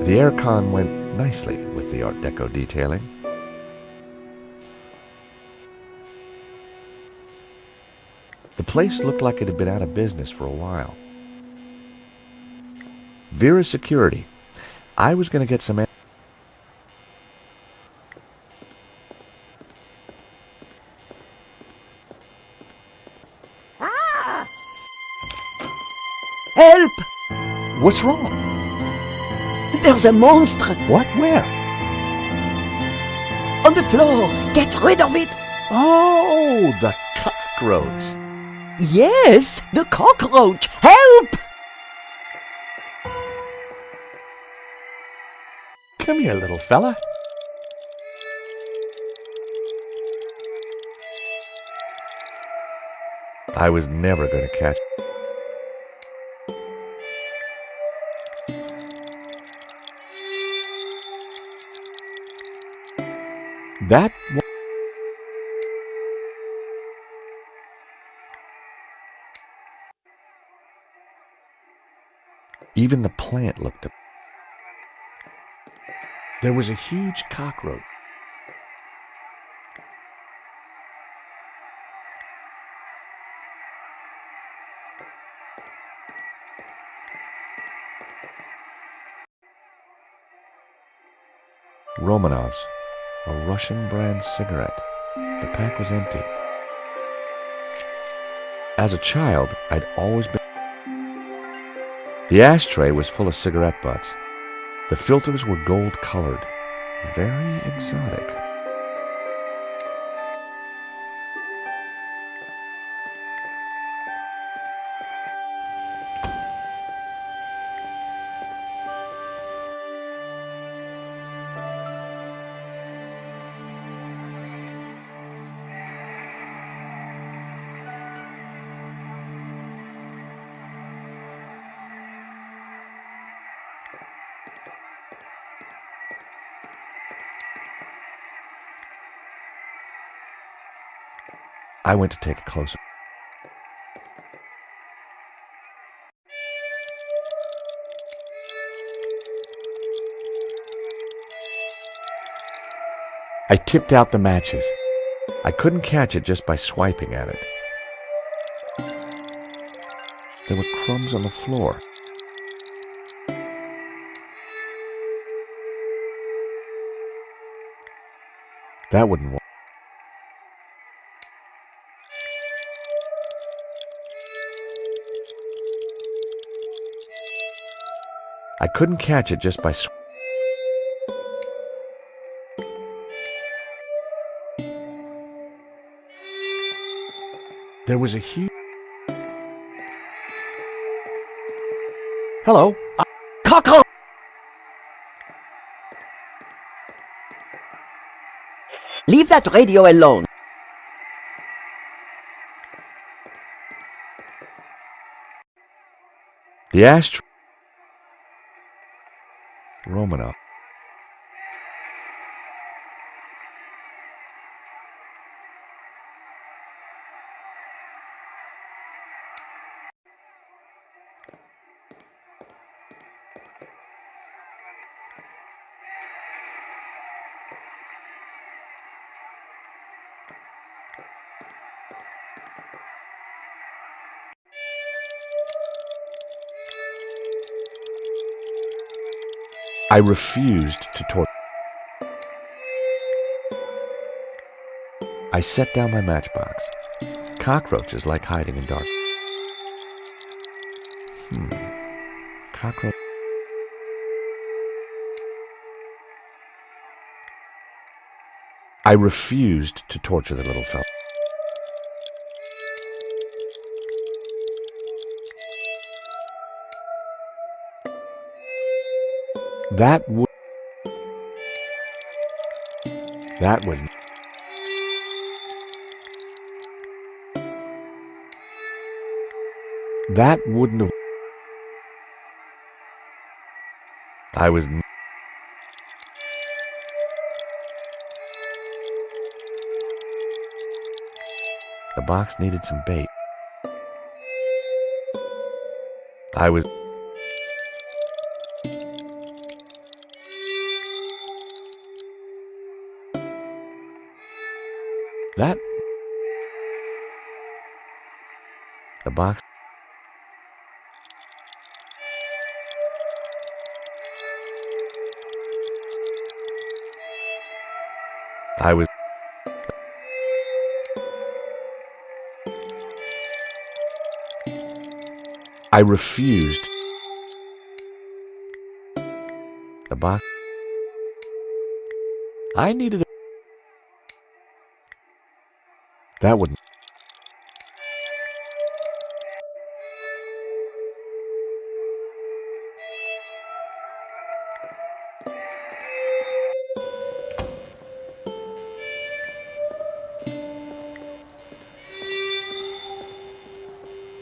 The aircon went nicely with the Art Deco detailing. The place looked like it had been out of business for a while. Vera's security. I was going to get some... Help! What's wrong? There's a monster What? Where? on the floor. Get rid of it. Oh, the cockroach. Yes, the cockroach. Help! Come here, little fella. I was never going to catch... That... Even the plant looked... There was a huge cockroach. Romanovs, a Russian brand cigarette. The pack was empty. As a child, I'd always been... The ashtray was full of cigarette butts. The filters were gold-colored, very exotic. I went to take a closer. I tipped out the matches. I couldn't catch it just by swiping at it. There were crumbs on the floor. That wouldn't work. I couldn't catch it just by There was a huge... Hello. Cockroach! Leave that radio alone. The ashtray... Romanov. I refused to torture. I set down my matchbox. Cockroaches like hiding in dark. Cockroach. I refused to torture the little fellow. That was... That wouldn't have... I was... The box needed some bait. I was... That... The box... I was... I refused. The box... I needed a... That would...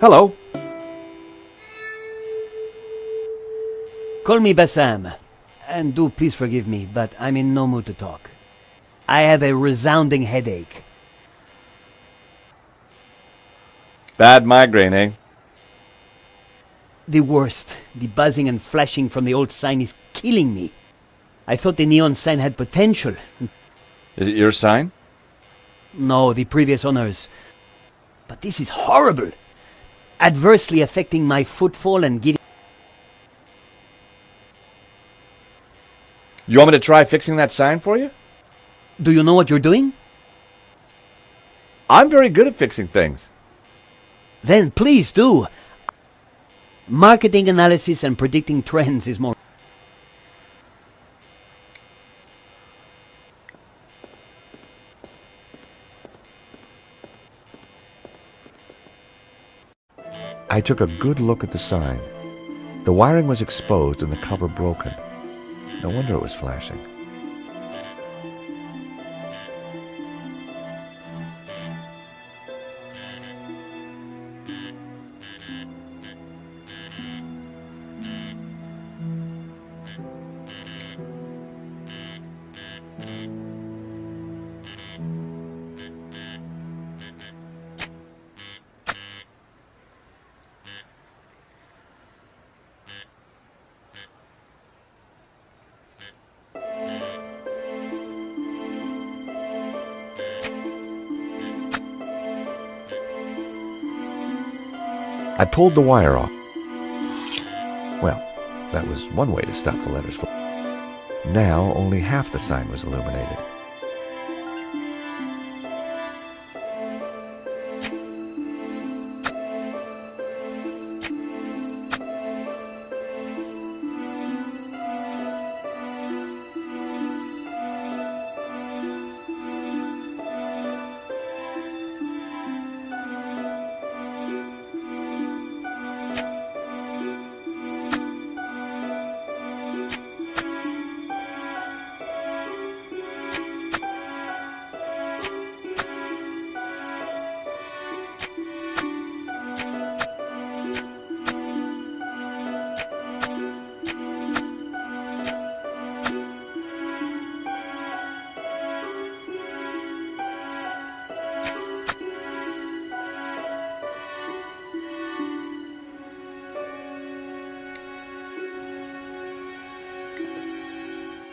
Hello. Call me Bassam. And do please forgive me, but I'm in no mood to talk. I have a resounding headache. Bad migraine, eh? The worst. The buzzing and flashing from the old sign is killing me. I thought the neon sign had potential. Is it your sign? No, the previous owners. But this is horrible. Adversely affecting my footfall and giving... You want me to try fixing that sign for you? Do you know what you're doing? I'm very good at fixing things. Then please do. Marketing analysis and predicting trends is more... I took a good look at the sign. The wiring was exposed and the cover broken. No wonder it was flashing. I pulled the wire off. Well, that was one way to stop the letters. Now only half the sign was illuminated.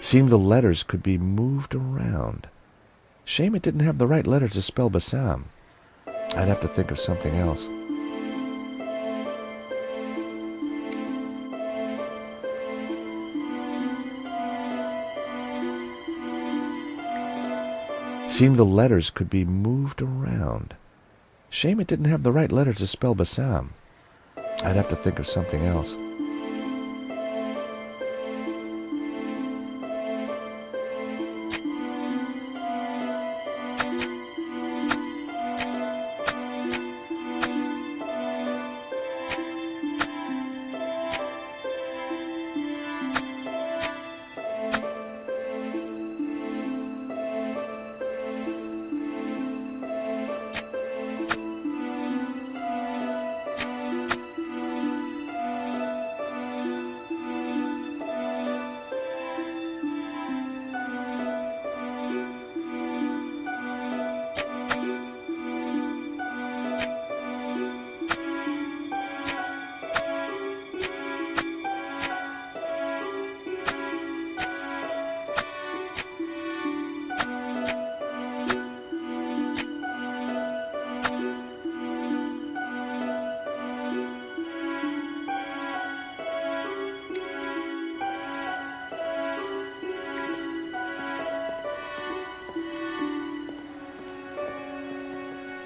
Seemed the letters could be moved around. Shame it didn't have the right letters to spell Bassam. I'd have to think of something else. Seemed the letters could be moved around. Shame it didn't have the right letters to spell Bassam. I'd have to think of something else.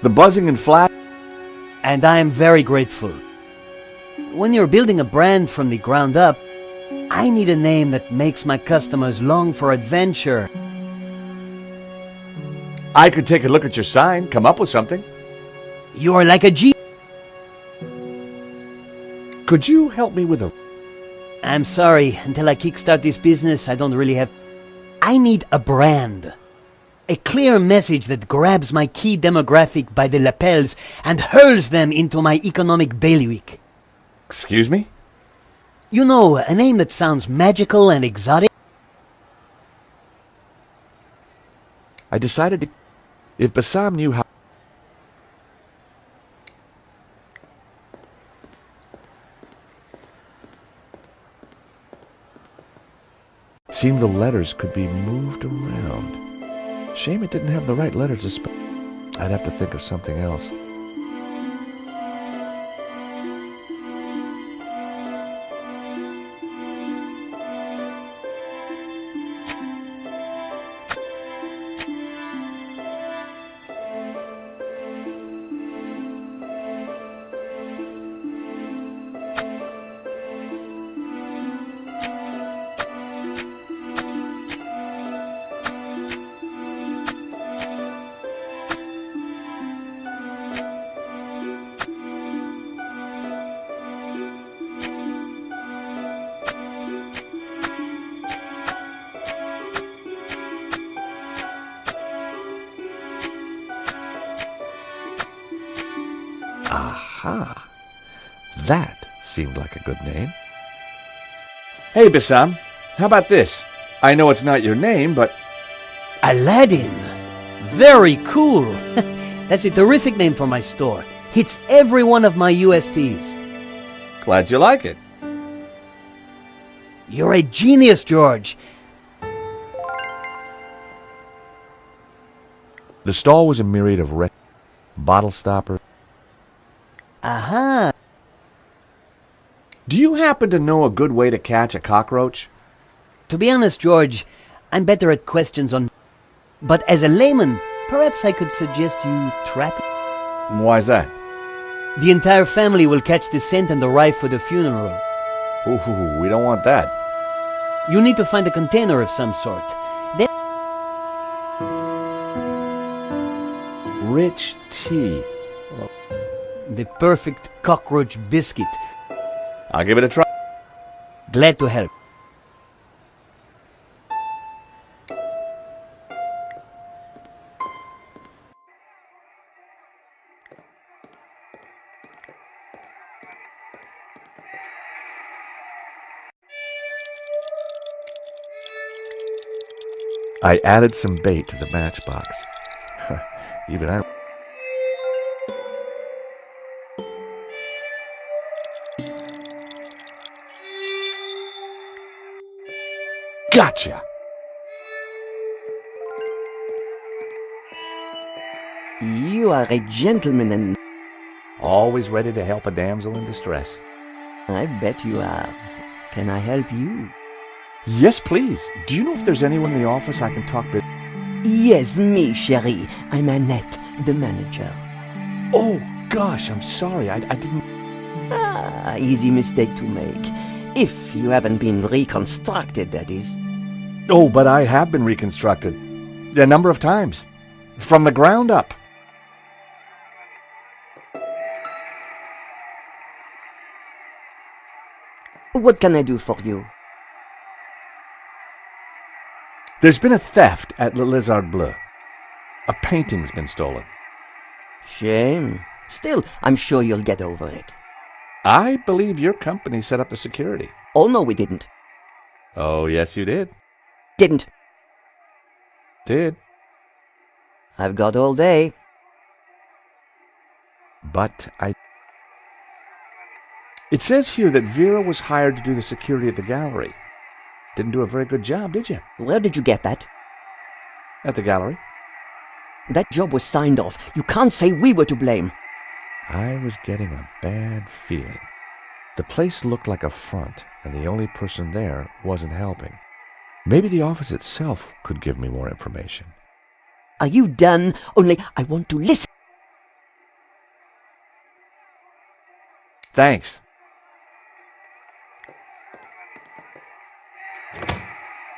The buzzing and flash. And I am very grateful. When you're building a brand from the ground up, I need a name that makes my customers long for adventure. I could take a look at your sign, come up with something. You're like a G. Could you help me with a... I'm sorry, until I kickstart this business, I don't really have... I need a brand. A clear message that grabs my key demographic by the lapels and hurls them into my economic bailiwick. Excuse me? You know, a name that sounds magical and exotic. I decided to... If Bassam knew how... Seemed the letters could be moved around. Shame it didn't have the right letters to spell. I'd have to think of something else. Aha! That seemed like a good name. Hey, Bassam, how about this? I know it's not your name, but... Aladdin! Very cool! That's a terrific name for my store. Hits every one of my USPs. Glad you like it. You're a genius, George. The stall was a myriad of bottle stopper. Aha! Do you happen to know a good way to catch a cockroach? To be honest, George, I'm better at questions on... But as a layman, perhaps I could suggest you trap it. Why's that? The entire family will catch the scent and arrive for the funeral. Ooh, we don't want that. You need to find a container of some sort. Then... Rich tea. The perfect cockroach biscuit. I'll give it a try. Glad to help. I added some bait to the matchbox. Even I... Gotcha! You are a gentleman and... Always ready to help a damsel in distress. I bet you are. Can I help you? Yes, please. Do you know if there's anyone in the office I can talk to? Yes, me, chérie. I'm Annette, the manager. Oh, gosh, I'm sorry. I didn't... Ah, easy mistake to make. If you haven't been reconstructed, that is. Oh, but I have been reconstructed. A number of times. From the ground up. What can I do for you? There's been a theft at Le Lézard Bleu. A painting's been stolen. Shame. Still, I'm sure you'll get over it. I believe your company set up the security. Oh, no, we didn't. Oh, yes, you did. Didn't. Did. I've got all day. But It says here that Vera was hired to do the security at the gallery. Didn't do a very good job, did you? Where did you get that? At the gallery. That job was signed off. You can't say we were to blame. I was getting a bad feeling. The place looked like a front, and the only person there wasn't helping. Maybe the office itself could give me more information. Are you done? Only I want to listen. Thanks.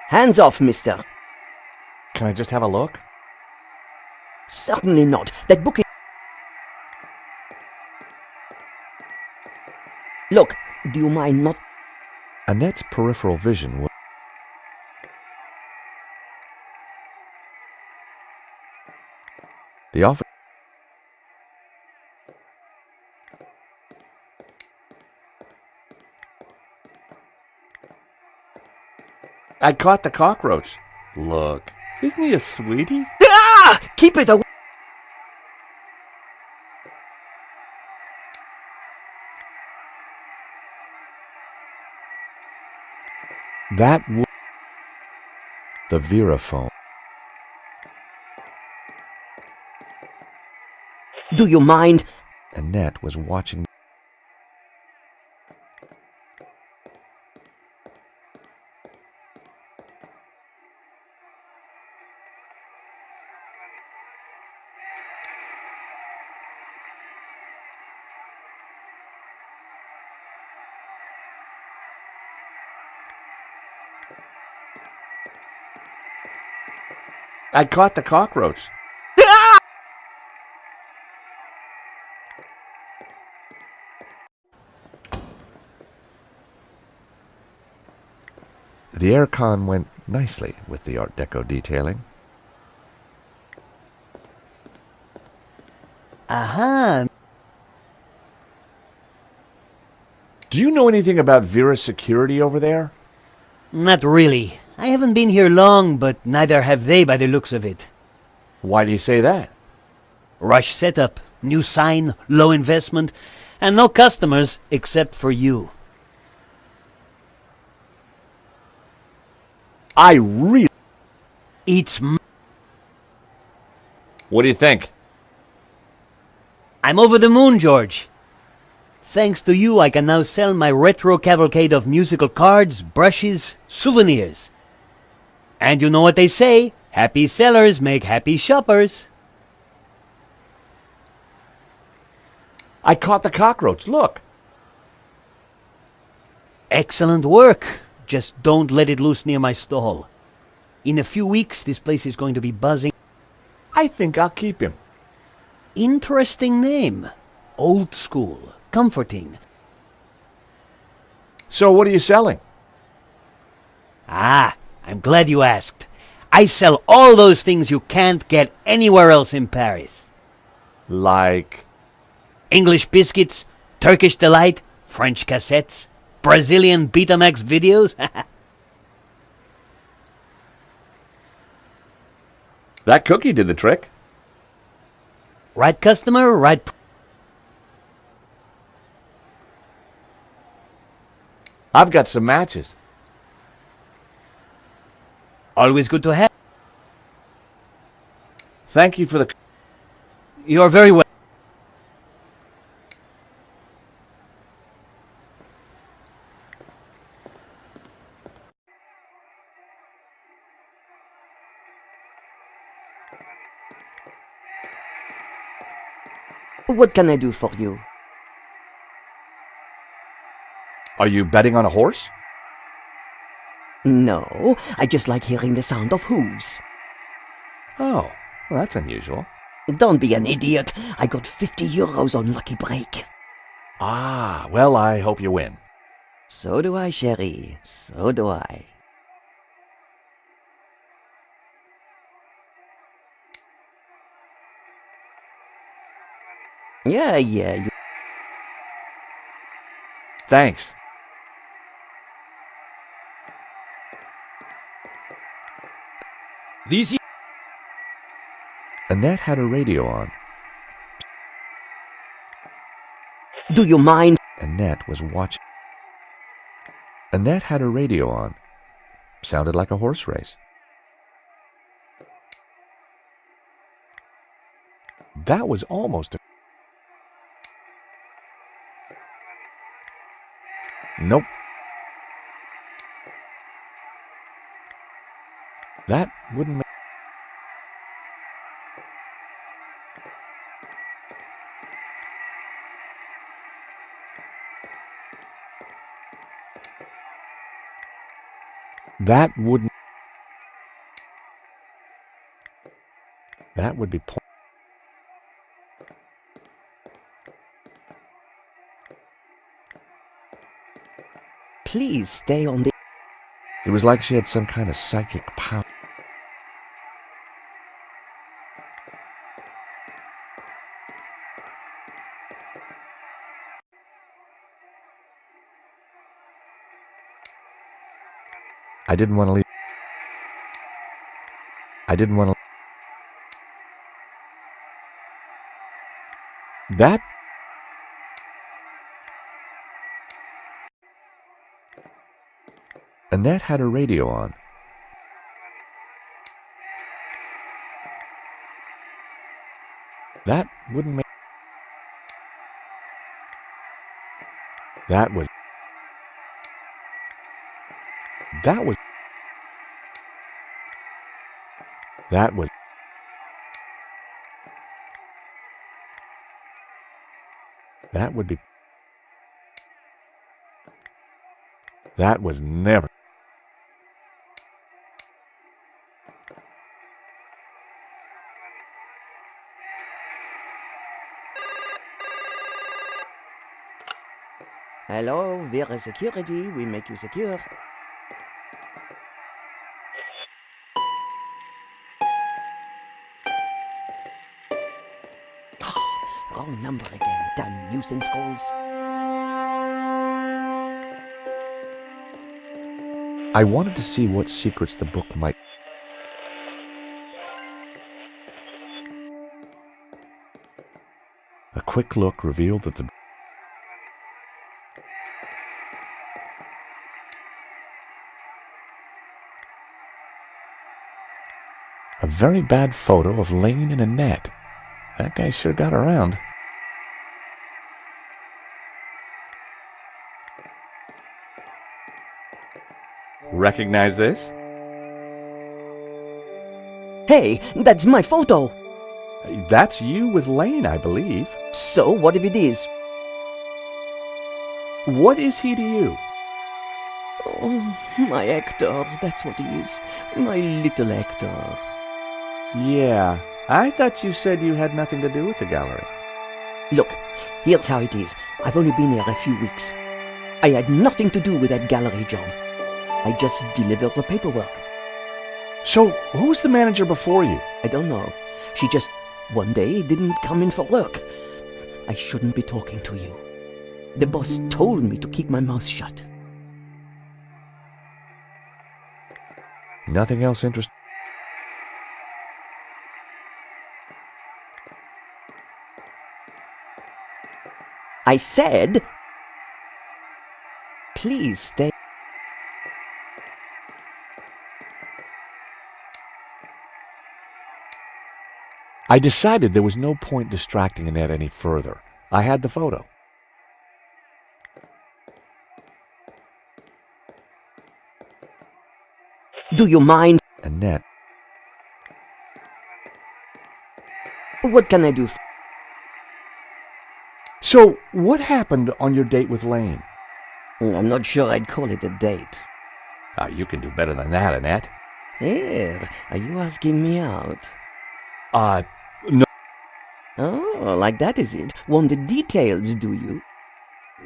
Hands off, mister. Can I just have a look? Certainly not. That book is... Look, do you mind not... Annette's peripheral vision was... The officer... I caught the cockroach. Look, isn't he a sweetie? Ah! Keep it away! That would... The Veraphone. Do you mind? Annette was watching... I caught the cockroach. Ah! The aircon went nicely with the Art Deco detailing. Aha! Do you know anything about Vera's security over there? Not really. I haven't been here long, but neither have they by the looks of it. Why do you say that? Rush setup, new sign, low investment, and no customers except for you. I really... It's What do you think? I'm over the moon, George. Thanks to you, I can now sell my retro cavalcade of musical cards, brushes, souvenirs. And you know what they say, happy sellers make happy shoppers. I caught the cockroach, look. Excellent work. Just don't let it loose near my stall. In a few weeks, this place is going to be buzzing. I think I'll keep him. Interesting name. Old school. Comforting. So what are you selling? Ah, I'm glad you asked. I sell all those things you can't get anywhere else in Paris. Like... English biscuits, Turkish delight, French cassettes, Brazilian Betamax videos. That cookie did the trick. Right customer, right... I've got some matches. Always good to have. Thank you for the... You're very well. What can I do for you? Are you betting on a horse? No, I just like hearing the sound of hooves. Oh, well, that's unusual. Don't be an idiot. I got 50 euros on Lucky Break. Ah, well, I hope you win. So do I, chérie. So do I. Yeah, you... Thanks. This Annette had her radio on. Do you mind? Annette was watching. Annette had her radio on. Sounded like a horse race. That was almost a... Nope. That wouldn't make... That wouldn't... That would be... Please stay on the... It was like she had some kind of psychic power. I didn't want to leave. I didn't want to... That... Annette had her radio on. That wouldn't make... That was... That was... That was... That would be... That was never... Hello, we're security. We make you secure. Wrong number again, damn nuisance calls. I wanted to see what secrets the book might... A quick look revealed that the... A very bad photo of Lane and Annette. That guy sure got around. Recognize this? Hey, that's my photo! That's you with Lane, I believe. So, what if it is? What is he to you? Oh, my Hector, that's what he is. My little Hector. Yeah, I thought you said you had nothing to do with the gallery. Look, here's how it is. I've only been here a few weeks. I had nothing to do with that gallery job. I just delivered the paperwork. So, who's the manager before you? I don't know. She just, one day, didn't come in for work. I shouldn't be talking to you. The boss told me to keep my mouth shut. Nothing else interesting? I said, please stay. I decided there was no point distracting Annette any further. I had the photo. Do you mind? Annette, What can I do? so what happened on your date with Lane? I'm not sure I'd call it a date. You can do better than that, Annette. Here, are you asking me out? No. Oh, like that is it? Want the details, do you?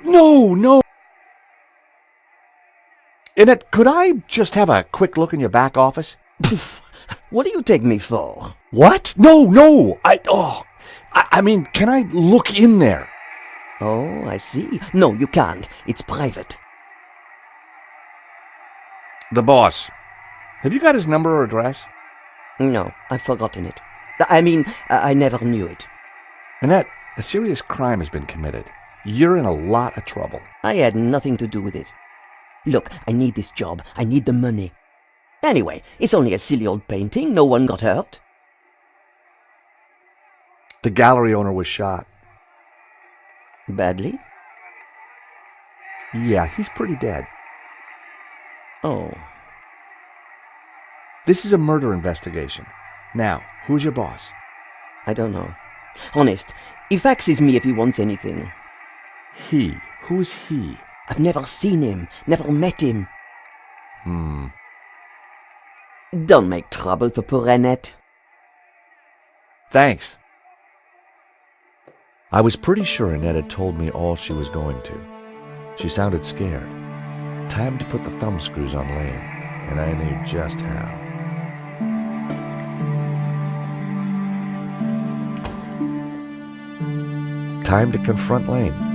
No! Annette, could I just have a quick look in your back office? What do you take me for? What? No! I mean, can I look in there? Oh, I see. No, you can't. It's private. The boss. Have you got his number or address? No, I've forgotten it. I mean, I never knew it. Annette, a serious crime has been committed. You're in a lot of trouble. I had nothing to do with it. Look, I need this job. I need the money. Anyway, it's only a silly old painting. No one got hurt. The gallery owner was shot. Badly? Yeah, he's pretty dead. Oh. This is a murder investigation. Now, who's your boss? I don't know. Honest, he faxes me if he wants anything. He. Who is he? I've never seen him, never met him. Don't make trouble for poor Annette. Thanks. I was pretty sure Annette had told me all she was going to. She sounded scared. Time to put the thumb screws on Lane, and I knew just how. Time to confront Lane.